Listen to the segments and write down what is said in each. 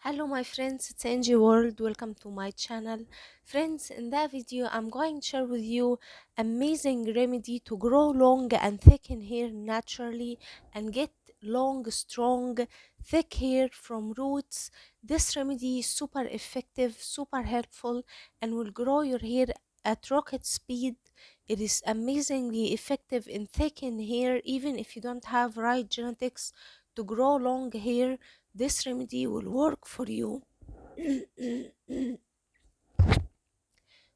Hello my friends, it's NGWorld. Welcome to my channel. Friends, in that video I'm going to share with you amazing remedy to grow long and thick in hair naturally and get long, strong, thick hair from roots. This remedy is super effective, super helpful and will grow your hair at rocket speed. It is amazingly effective in thickening hair even if you don't have right genetics to grow long hair. This remedy will work for you.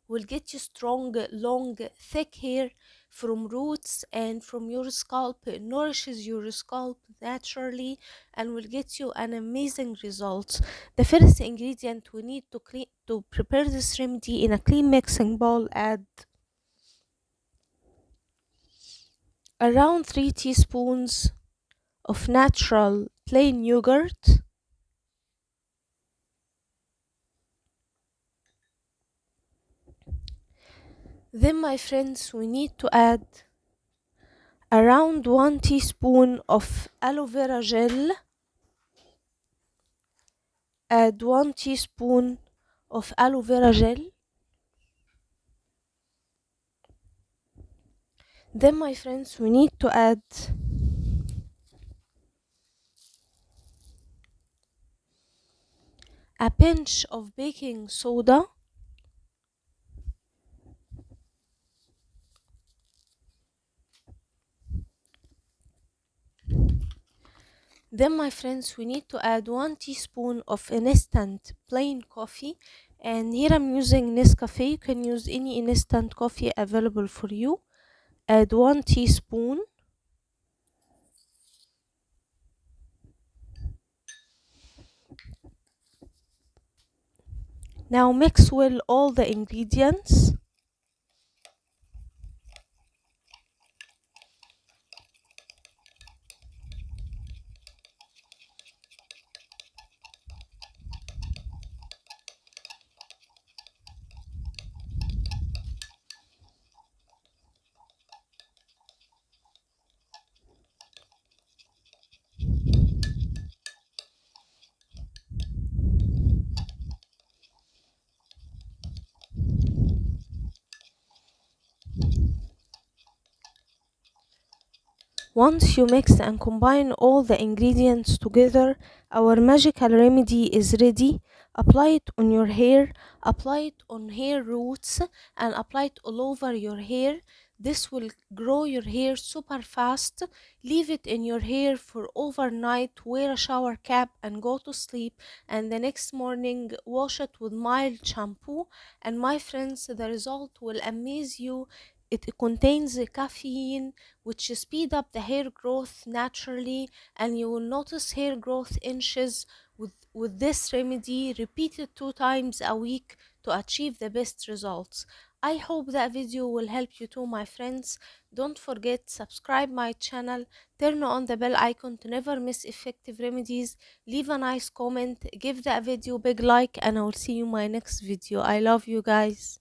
Will get you strong, long, thick hair from roots and from your scalp. It nourishes your scalp naturally and will get you an amazing result. The first ingredient we need to prepare this remedy in a clean mixing bowl. Add around 3 teaspoons of natural plain yogurt. Then, my friends, we need to add around 1 teaspoon of aloe vera gel. Add 1 teaspoon of aloe vera gel. Then, my friends, we need to add a pinch of baking soda. Then, my friends, we need to add 1 teaspoon of instant plain coffee. And here I'm using Nescafe. You can use any instant coffee available for you. Add 1 teaspoon. Now mix well all the ingredients. Once you mix and combine all the ingredients together, our magical remedy is ready. Apply it on your hair, apply it on hair roots, and apply it all over your hair. This will grow your hair super fast. Leave it in your hair for overnight, wear a shower cap and go to sleep. And the next morning, wash it with mild shampoo. And my friends, the result will amaze you. It contains caffeine, which speed up the hair growth naturally, and you will notice hair growth inches with this remedy. Repeated 2 times a week to achieve the best results. I hope that video will help you too, my friends. Don't forget, subscribe my channel, turn on the bell icon to never miss effective remedies, leave a nice comment, give the video big like, and I will see you in my next video. I love you guys.